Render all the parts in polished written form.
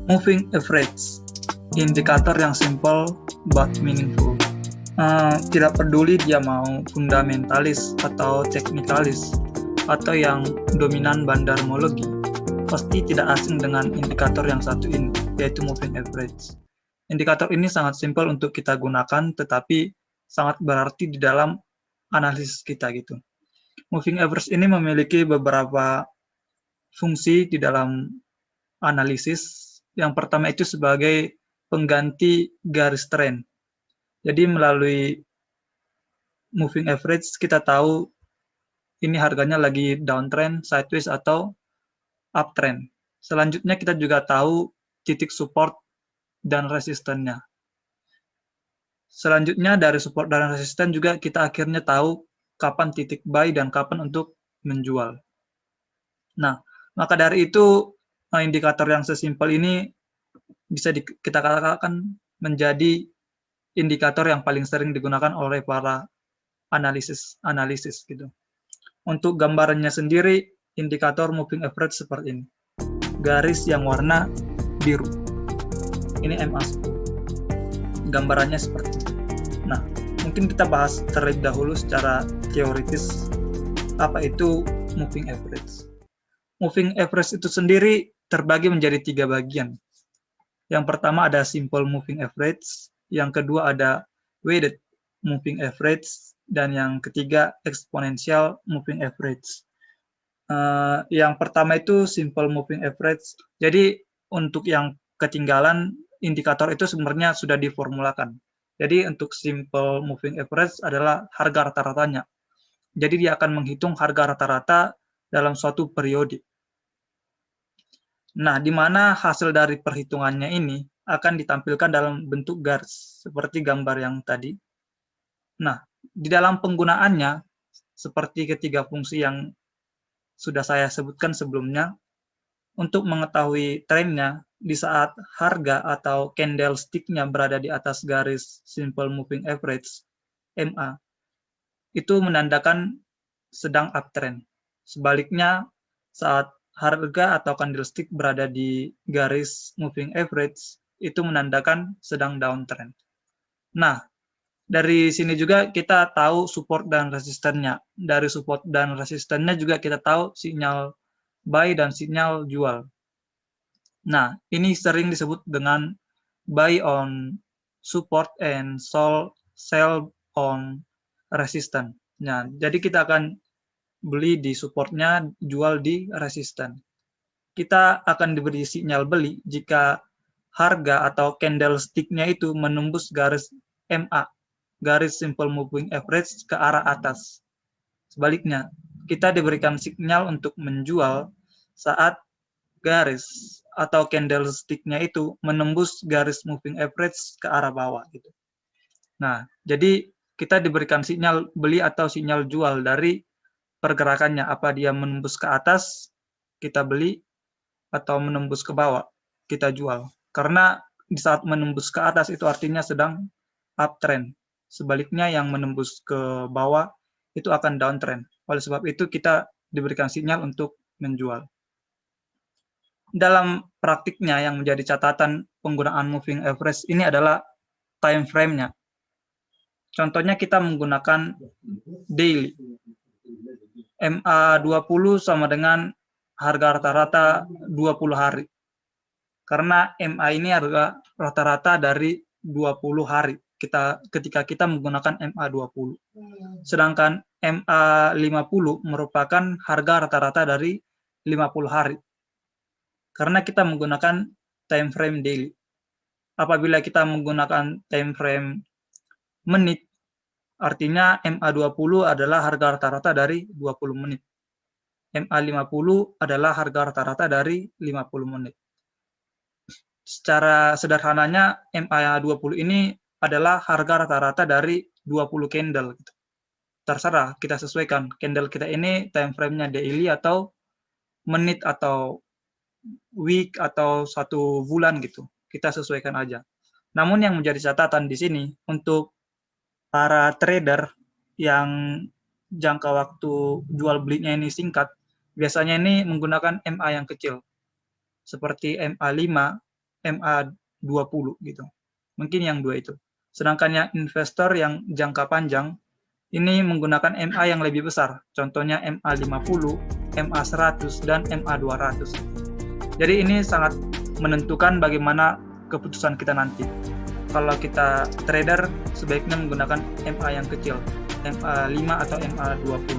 Moving average, indikator yang simple but meaningful. Tidak peduli dia mau fundamentalis atau teknikalis atau yang dominan bandarmologi, pasti tidak asing dengan indikator yang satu ini, yaitu moving average. Indikator ini sangat simpel untuk kita gunakan, tetapi sangat berarti di dalam analisis kita gitu. Moving average ini memiliki beberapa fungsi di dalam analisis. Yang pertama itu sebagai pengganti garis tren. Jadi melalui moving average kita tahu ini harganya lagi downtrend, sideways atau uptrend. Selanjutnya kita juga tahu titik support dan resistennya. Selanjutnya dari support dan resisten juga kita akhirnya tahu kapan titik buy dan kapan untuk menjual. Nah, maka dari itu indikator yang sesimpel ini bisa kita katakan menjadi indikator yang paling sering digunakan oleh para analisis gitu. Untuk gambarannya sendiri, indikator moving average seperti ini. Garis yang warna biru. Ini MA10. Gambarannya seperti ini. Nah, mungkin kita bahas terlebih dahulu secara teoritis apa itu moving average. Moving average itu sendiri terbagi menjadi 3 bagian. Yang pertama ada simple moving average, yang kedua ada weighted moving average, dan yang ketiga exponential moving average. Yang pertama itu simple moving average. Jadi untuk yang ketinggalan indikator itu sebenarnya sudah diformulakan. Jadi untuk simple moving average adalah harga rata-ratanya. Jadi dia akan menghitung harga rata-rata dalam suatu periode. Nah, di mana hasil dari perhitungannya ini akan ditampilkan dalam bentuk garis, seperti gambar yang tadi. Nah, di dalam penggunaannya, seperti ketiga fungsi yang sudah saya sebutkan sebelumnya, untuk mengetahui trennya, di saat harga atau candlestick-nya berada di atas garis simple moving average, MA, itu menandakan sedang uptrend. Sebaliknya, saat harga atau candlestick berada di garis moving average, itu menandakan sedang downtrend. Nah, dari sini juga kita tahu support dan resistennya. Dari support dan resistennya juga kita tahu sinyal buy dan sinyal jual. Nah, ini sering disebut dengan buy on support and sell on resistance. Nah, jadi kita akan beli di supportnya, jual di resisten. Kita akan diberi sinyal beli jika harga atau candlestick-nya itu menembus garis MA, garis simple moving average ke arah atas. Sebaliknya, kita diberikan sinyal untuk menjual saat garis atau candlestick-nya itu menembus garis moving average ke arah bawah gitu. Nah, jadi kita diberikan sinyal beli atau sinyal jual dari pergerakannya, apa dia menembus ke atas, kita beli, atau menembus ke bawah, kita jual. Karena di saat menembus ke atas itu artinya sedang uptrend. Sebaliknya yang menembus ke bawah itu akan downtrend. Oleh sebab itu kita diberikan sinyal untuk menjual. Dalam praktiknya yang menjadi catatan penggunaan moving average ini adalah time frame-nya. Contohnya kita menggunakan daily. MA20 sama dengan harga rata-rata 20 hari. Karena MA ini harga rata-rata dari 20 hari ketika kita menggunakan MA20. Sedangkan MA50 merupakan harga rata-rata dari 50 hari. Karena kita menggunakan time frame daily. Apabila kita menggunakan time frame menit, artinya MA20 adalah harga rata-rata dari 20 menit. MA50 adalah harga rata-rata dari 50 menit. Secara sederhananya, MA20 ini adalah harga rata-rata dari 20 candle. Terserah, kita sesuaikan. Candle kita ini time frame-nya daily atau menit atau week atau 1 bulan gitu. Kita sesuaikan aja. Namun yang menjadi catatan di sini, untuk para trader yang jangka waktu jual belinya ini singkat, biasanya ini menggunakan MA yang kecil, seperti MA5 MA20 gitu. Mungkin yang dua itu. Sedangkan yang investor yang jangka panjang ini menggunakan MA yang lebih besar. Contohnya MA50, MA100, dan MA200. Jadi ini sangat menentukan bagaimana keputusan kita nanti. Kalau kita trader, sebaiknya menggunakan MA yang kecil, MA5 atau MA20.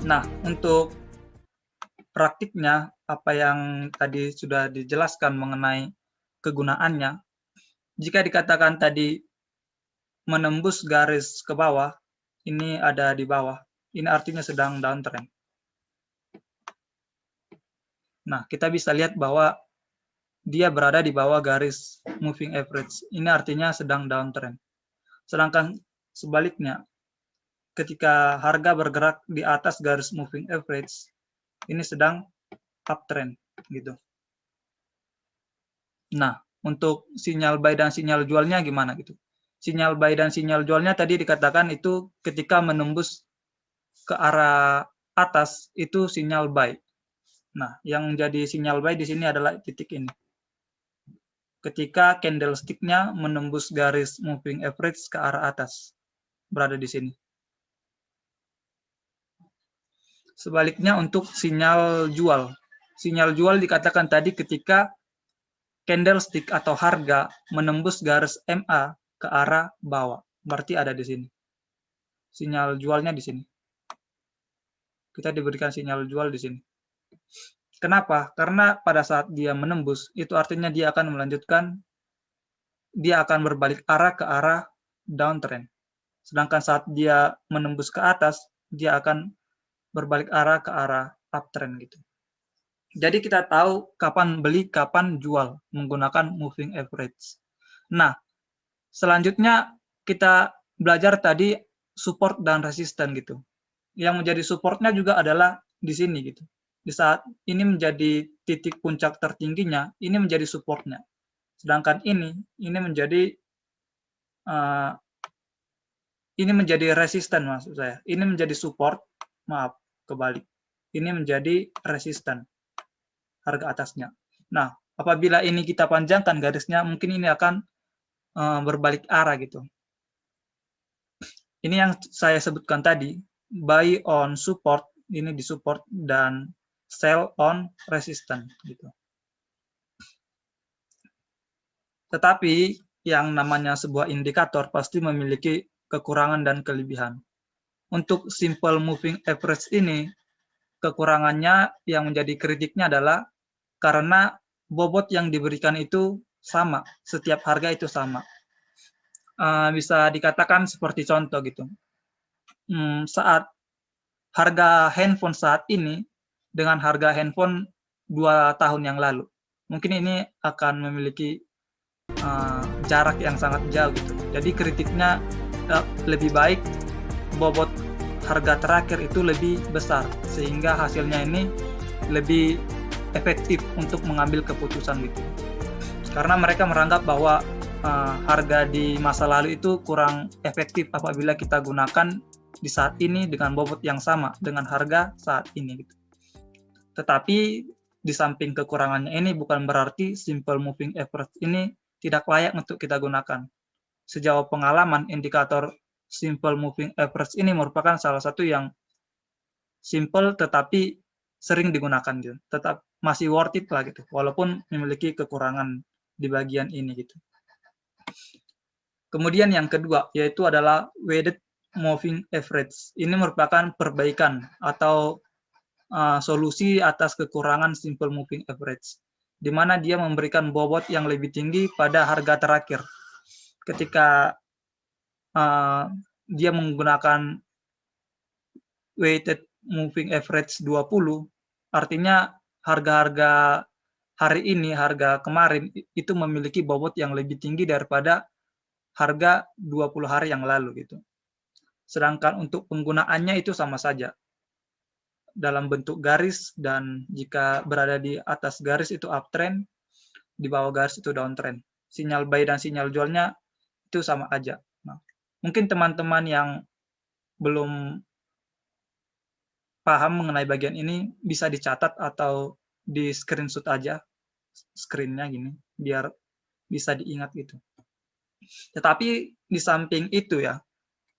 Nah, untuk praktiknya, apa yang tadi sudah dijelaskan mengenai kegunaannya, jika dikatakan tadi menembus garis ke bawah, ini ada di bawah, ini artinya sedang downtrend. Nah, kita bisa lihat bahwa dia berada di bawah garis moving average. Ini artinya sedang downtrend. Sedangkan sebaliknya, ketika harga bergerak di atas garis moving average, ini sedang uptrend gitu. Nah, untuk sinyal buy dan sinyal jualnya gimana gitu? Sinyal buy dan sinyal jualnya tadi dikatakan itu ketika menembus ke arah atas itu sinyal buy. Nah, yang jadi sinyal buy di sini adalah titik ini. Ketika candlestick-nya menembus garis moving average ke arah atas, berada di sini. Sebaliknya untuk sinyal jual. Sinyal jual dikatakan tadi ketika candlestick atau harga menembus garis MA ke arah bawah. Berarti ada di sini. Sinyal jualnya di sini. Kita diberikan sinyal jual di sini. Kenapa? Karena pada saat dia menembus, itu artinya dia akan melanjutkan, dia akan berbalik arah ke arah downtrend. Sedangkan saat dia menembus ke atas, dia akan berbalik arah ke arah uptrend gitu. Jadi kita tahu kapan beli, kapan jual menggunakan moving average. Nah, selanjutnya kita belajar tadi support dan resisten gitu. Yang menjadi supportnya juga adalah di sini gitu. Di saat ini menjadi titik puncak tertingginya, ini menjadi supportnya. Sedangkan ini menjadi resisten maksud saya. Ini menjadi support, maaf, kebalik. Ini menjadi resisten harga atasnya. Nah, apabila ini kita panjangkan garisnya, mungkin ini akan berbalik arah gitu. Ini yang saya sebutkan tadi, buy on support, ini di support, dan sell on resistance gitu. Tetapi yang namanya sebuah indikator pasti memiliki kekurangan dan kelebihan. Untuk simple moving average ini, kekurangannya yang menjadi kritiknya adalah karena bobot yang diberikan itu sama, setiap harga itu sama. Bisa dikatakan seperti contoh gitu. Saat harga handphone saat ini dengan harga handphone 2 tahun yang lalu, mungkin ini akan memiliki jarak yang sangat jauh gitu. Jadi kritiknya lebih baik bobot harga terakhir itu lebih besar sehingga hasilnya ini lebih efektif untuk mengambil keputusan gitu. Karena mereka menganggap bahwa harga di masa lalu itu kurang efektif apabila kita gunakan di saat ini dengan bobot yang sama dengan harga saat ini gitu. Tetapi di samping kekurangannya ini bukan berarti simple moving average ini tidak layak untuk kita gunakan. Sejauh pengalaman, indikator simple moving average ini merupakan salah satu yang simple tetapi sering digunakan gitu. Tetap masih worth it lah gitu, walaupun memiliki kekurangan di bagian ini gitu. Kemudian yang kedua yaitu adalah weighted moving average. Ini merupakan perbaikan atau solusi atas kekurangan simple moving average, di mana dia memberikan bobot yang lebih tinggi pada harga terakhir. Ketika dia menggunakan weighted moving average 20, artinya harga-harga hari ini, harga kemarin itu memiliki bobot yang lebih tinggi daripada harga 20 hari yang lalu gitu. Sedangkan untuk penggunaannya itu sama saja dalam bentuk garis, dan jika berada di atas garis itu uptrend, di bawah garis itu downtrend. Sinyal buy dan sinyal jualnya itu sama aja. Nah, mungkin teman-teman yang belum paham mengenai bagian ini bisa dicatat atau di screenshot aja screen-nya gini, biar bisa diingat gitu. Tetapi di samping itu ya,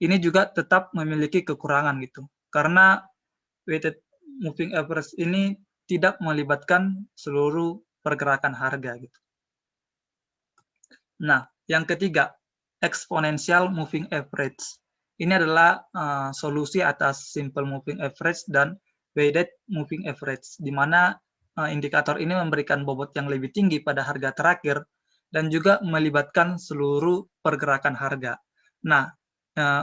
ini juga tetap memiliki kekurangan gitu. Karena weighted moving average ini tidak melibatkan seluruh pergerakan harga gitu. Nah, yang ketiga, exponential moving average. Ini adalah solusi atas simple moving average dan weighted moving average, di mana indikator ini memberikan bobot yang lebih tinggi pada harga terakhir dan juga melibatkan seluruh pergerakan harga. Nah,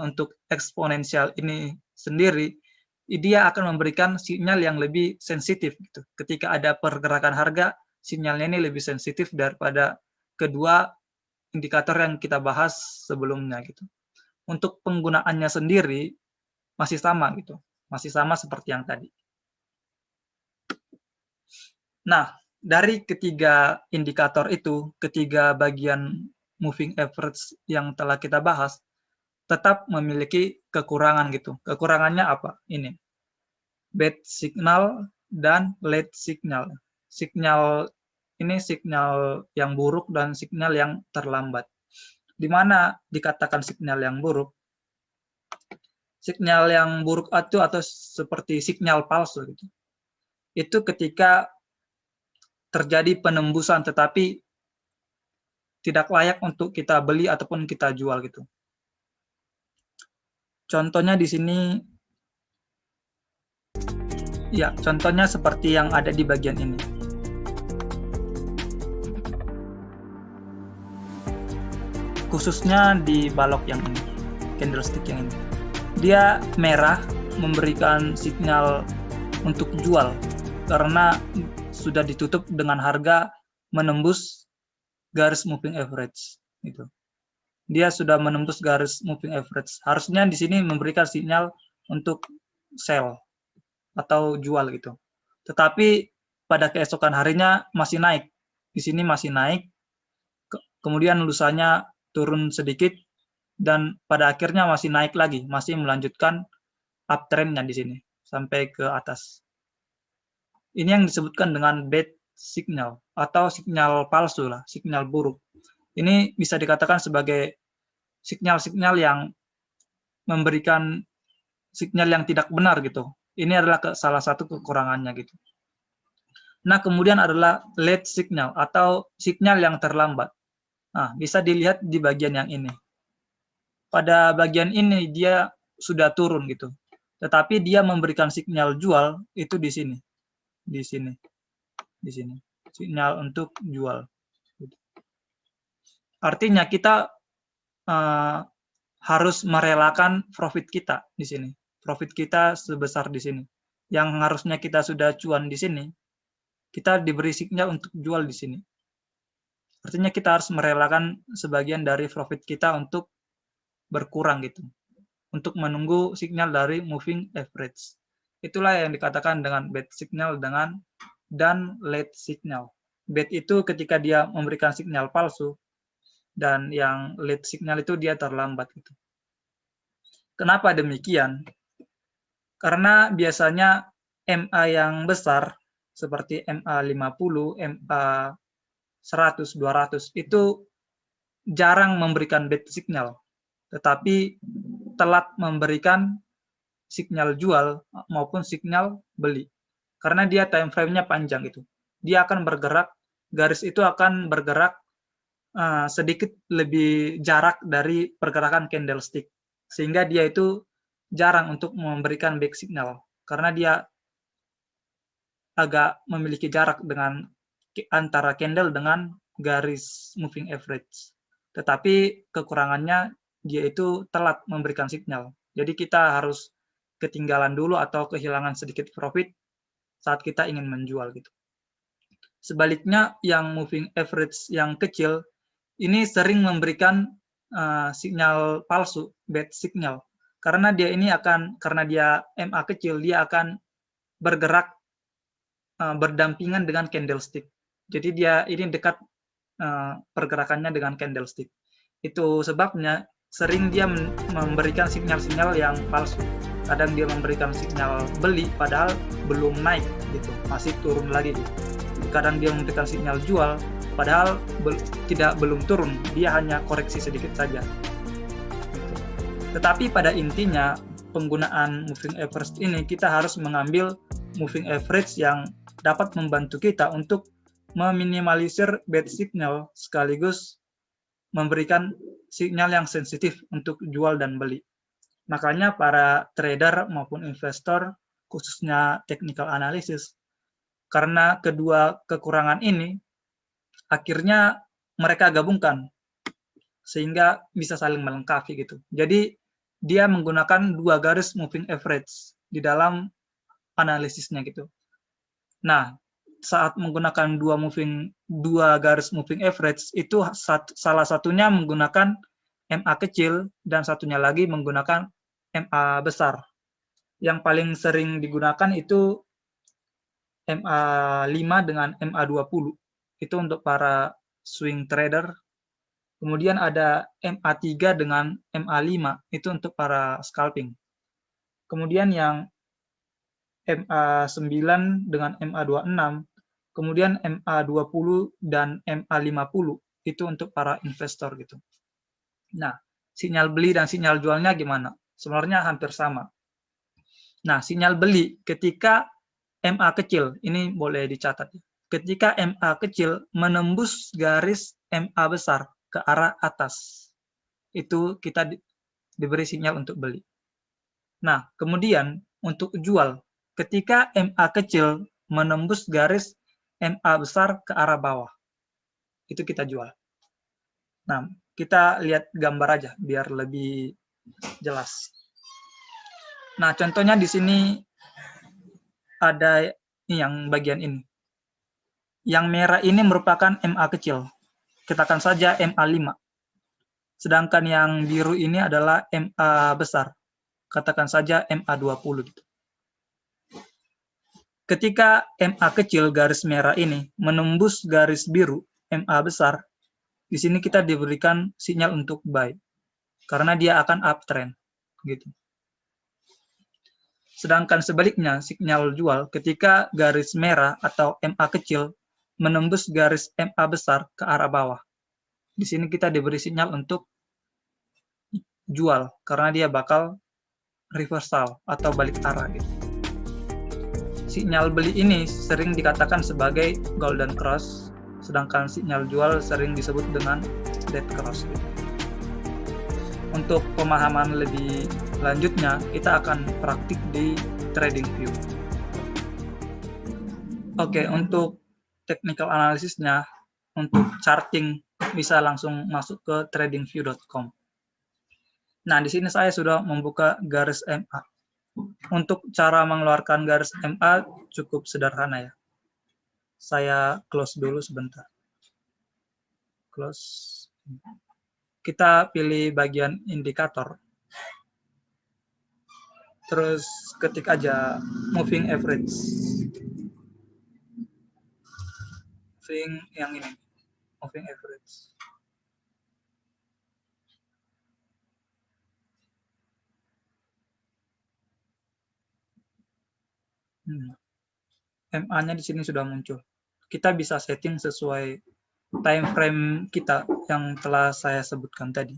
untuk eksponensial ini sendiri, dia akan memberikan sinyal yang lebih sensitif gitu. Ketika ada pergerakan harga, sinyalnya ini lebih sensitif daripada kedua indikator yang kita bahas sebelumnya gitu. Untuk penggunaannya sendiri masih sama gitu. Masih sama seperti yang tadi. Nah, dari ketiga indikator itu, ketiga bagian moving average yang telah kita bahas, tetap memiliki kekurangan gitu. Kekurangannya apa? Ini. Bad signal dan late signal. Signal ini signal yang buruk dan signal yang terlambat. Di mana dikatakan signal yang buruk? Signal yang buruk itu atau seperti signal palsu gitu. Itu ketika terjadi penembusan tetapi tidak layak untuk kita beli ataupun kita jual gitu. Contohnya di sini ya, contohnya seperti yang ada di bagian ini. Khususnya di balok yang ini, candlestick yang ini. Dia merah memberikan sinyal untuk jual karena sudah ditutup dengan harga menembus garis moving average gitu. Dia sudah menembus garis moving average. Harusnya di sini memberikan sinyal untuk sell atau jual gitu. Tetapi pada keesokan harinya masih naik. Di sini masih naik. Kemudian lusanya turun sedikit dan pada akhirnya masih naik lagi, masih melanjutkan uptrend-nya di sini sampai ke atas. Ini yang disebutkan dengan bad signal atau sinyal palsu lah, sinyal buruk. Ini bisa dikatakan sebagai sinyal-sinyal yang memberikan sinyal yang tidak benar gitu. Ini adalah salah satu kekurangannya gitu. Nah, kemudian adalah late signal atau sinyal yang terlambat. Nah, bisa dilihat di bagian yang ini. Pada bagian ini dia sudah turun gitu. Tetapi dia memberikan sinyal jual itu di sini. Di sini. Di sini. Sinyal untuk jual. Artinya kita harus merelakan profit kita di sini. Profit kita sebesar di sini. Yang harusnya kita sudah cuan di sini, kita diberi sinyal untuk jual di sini. Artinya kita harus merelakan sebagian dari profit kita untuk berkurang gitu. Untuk menunggu sinyal dari moving average. Itulah yang dikatakan dengan bad signal dan late signal. Bad itu ketika dia memberikan sinyal palsu, dan yang late signal itu dia terlambat gitu. Kenapa demikian? Karena biasanya MA yang besar seperti MA 50, MA 100, 200 itu jarang memberikan bad signal, tetapi telat memberikan sinyal jual maupun sinyal beli. Karena dia time frame-nya panjang gitu. Dia akan bergerak, garis itu akan bergerak sedikit lebih jarak dari pergerakan candlestick. Sehingga dia itu jarang untuk memberikan back signal. Karena dia agak memiliki jarak dengan antara candle dengan garis moving average. Tetapi kekurangannya dia itu telat memberikan sinyal. Jadi kita harus ketinggalan dulu atau kehilangan sedikit profit saat kita ingin menjual gitu. Sebaliknya yang moving average yang kecil ini sering memberikan sinyal palsu, bad signal. Karena dia ini karena dia MA kecil, dia akan bergerak berdampingan dengan candlestick. Jadi dia ini dekat pergerakannya dengan candlestick. Itu sebabnya sering dia memberikan sinyal-sinyal yang palsu. Kadang dia memberikan sinyal beli padahal belum naik gitu, masih turun lagi gitu. Kadang dia memberikan sinyal jual padahal belum turun, dia hanya koreksi sedikit saja. Gitu. Tetapi pada intinya penggunaan moving average ini kita harus mengambil moving average yang dapat membantu kita untuk meminimalisir bad signal sekaligus memberikan sinyal yang sensitif untuk jual dan beli. Makanya para trader maupun investor, khususnya technical analysis, karena kedua kekurangan ini, akhirnya mereka gabungkan, sehingga bisa saling melengkapi gitu. Jadi, dia menggunakan dua garis moving average di dalam analisisnya gitu. Nah, saat menggunakan dua garis moving average, itu salah satunya menggunakan MA kecil, dan satunya lagi menggunakan MA besar. Yang paling sering digunakan itu MA5 dengan MA20. Itu untuk para swing trader. Kemudian ada MA3 dengan MA5. Itu untuk para scalping. Kemudian yang MA9 dengan MA26. Kemudian MA20 dan MA50. Itu untuk para investor gitu. Nah, sinyal beli dan sinyal jualnya gimana? Sebenarnya hampir sama. Nah, sinyal beli ketika MA kecil, ini boleh dicatat. Ketika MA kecil menembus garis MA besar ke arah atas, itu kita diberi sinyal untuk beli. Nah, kemudian untuk jual, ketika MA kecil menembus garis MA besar ke arah bawah, itu kita jual. Nah, kita lihat gambar aja biar lebih jelas. Nah, contohnya di sini ada yang bagian ini. Yang merah ini merupakan MA kecil. Katakan saja MA5. Sedangkan yang biru ini adalah MA besar. Katakan saja MA20 gitu. Ketika MA kecil garis merah ini menembus garis biru MA besar, di sini kita diberikan sinyal untuk buy karena dia akan uptrend gitu. Sedangkan sebaliknya, sinyal jual ketika garis merah atau MA kecil menembus garis MA besar ke arah bawah. Di sini kita diberi sinyal untuk jual, karena dia bakal reversal atau balik arah. Gitu. Sinyal beli ini sering dikatakan sebagai golden cross, sedangkan sinyal jual sering disebut dengan dead cross. Gitu. Untuk pemahaman lebih lanjutnya, kita akan praktik di TradingView. Oke, untuk technical analisisnya, untuk charting bisa langsung masuk ke tradingview.com. Nah, di sini saya sudah membuka garis MA. Untuk cara mengeluarkan garis MA cukup sederhana ya. Saya close dulu sebentar. Close. Kita pilih bagian indikator. Terus ketik aja moving average. Moving yang ini. Moving average. MA-nya di sini sudah muncul. Kita bisa setting sesuai time frame kita yang telah saya sebutkan tadi.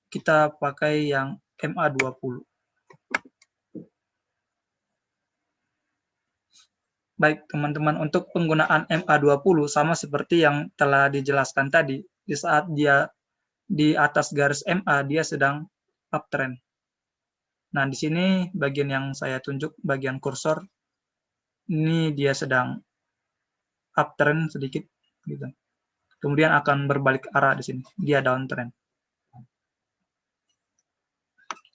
Kita pakai yang MA20. Baik, teman-teman, untuk penggunaan MA20 sama seperti yang telah dijelaskan tadi. Di saat dia di atas garis MA, dia sedang uptrend. Nah, di sini bagian yang saya tunjuk, bagian kursor, ini dia sedang uptrend sedikit, gitu. Kemudian akan berbalik arah di sini, dia downtrend.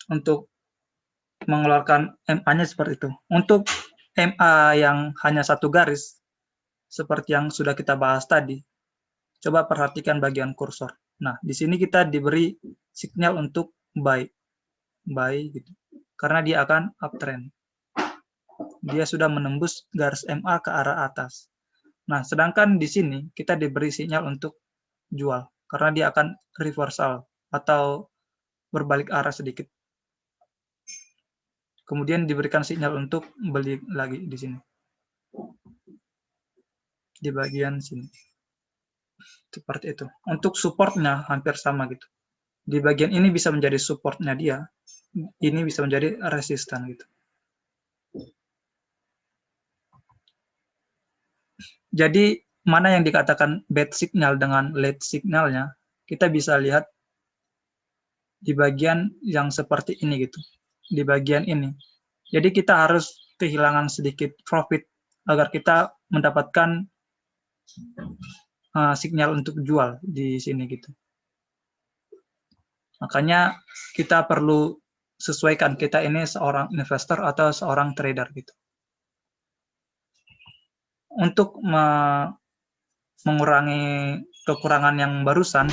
Untuk mengeluarkan MA-nya seperti itu. Untuk MA yang hanya satu garis, seperti yang sudah kita bahas tadi, coba perhatikan bagian kursor. Nah, di sini kita diberi sinyal untuk buy gitu. Karena dia akan uptrend. Dia sudah menembus garis MA ke arah atas. Nah, sedangkan di sini kita diberi sinyal untuk jual. Karena dia akan reversal atau berbalik arah sedikit. kemudian diberikan sinyal untuk beli lagi di sini. Di bagian sini. Seperti itu. Untuk supportnya hampir sama gitu. Di bagian ini bisa menjadi supportnya dia, ini bisa menjadi resistan gitu. Jadi mana yang dikatakan bad signal dengan lead signalnya, kita bisa lihat di bagian yang seperti ini gitu, di bagian ini. Jadi kita harus kehilangan sedikit profit agar kita mendapatkan sinyal untuk jual di sini gitu. Makanya kita perlu sesuaikan kita ini seorang investor atau seorang trader gitu. Untuk mengurangi kekurangan yang barusan,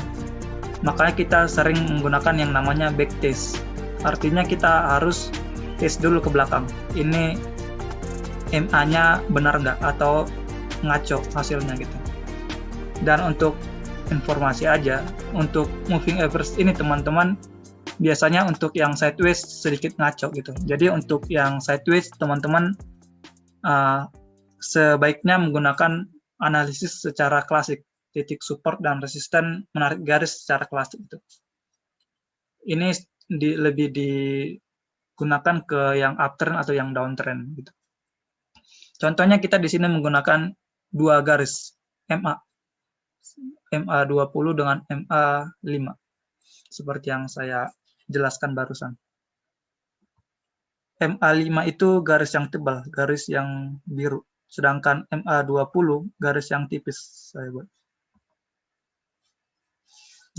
makanya kita sering menggunakan yang namanya backtest. Artinya kita harus tes dulu ke belakang. Ini MA-nya benar nggak atau ngaco hasilnya gitu. Dan untuk informasi aja, untuk moving average ini teman-teman biasanya untuk yang sideways sedikit ngaco gitu. Jadi untuk yang sideways teman-teman sebaiknya menggunakan analisis secara klasik, titik support dan resisten menarik garis secara klasik itu. Ini lebih digunakan ke yang uptrend atau yang downtrend gitu. Contohnya kita di sini menggunakan dua garis MA. MA20 dengan MA5. Seperti yang saya jelaskan barusan. MA5 itu garis yang tebal, garis yang biru. Sedangkan MA20 garis yang tipis saya buat.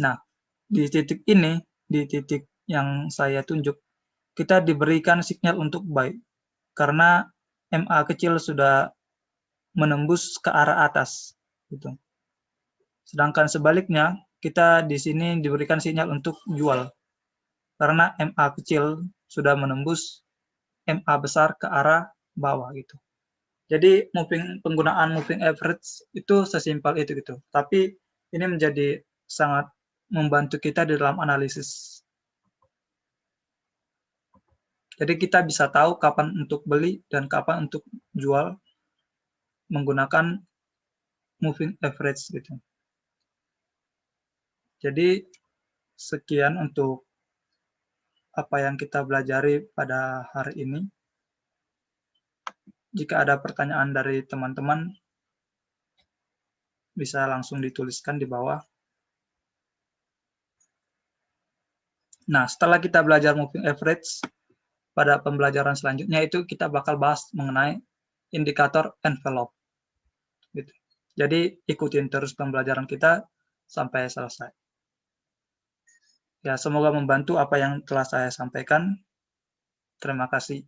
Nah, di titik ini, di titik yang saya tunjuk, kita diberikan sinyal untuk buy. Karena MA kecil sudah menembus ke arah atas. Gitu. Sedangkan sebaliknya, kita di sini diberikan sinyal untuk jual. Karena MA kecil sudah menembus MA besar ke arah bawah gitu. Jadi penggunaan moving average itu sesimpel itu gitu. Tapi ini menjadi sangat membantu kita di dalam analisis. Jadi kita bisa tahu kapan untuk beli dan kapan untuk jual menggunakan moving average gitu. Jadi sekian untuk apa yang kita pelajari pada hari ini. Jika ada pertanyaan dari teman-teman, bisa langsung dituliskan di bawah. Nah, setelah kita belajar moving average, pada pembelajaran selanjutnya itu kita bakal bahas mengenai indikator envelope. Gitu. Jadi, ikutin terus pembelajaran kita sampai selesai. Ya, semoga membantu apa yang telah saya sampaikan. Terima kasih.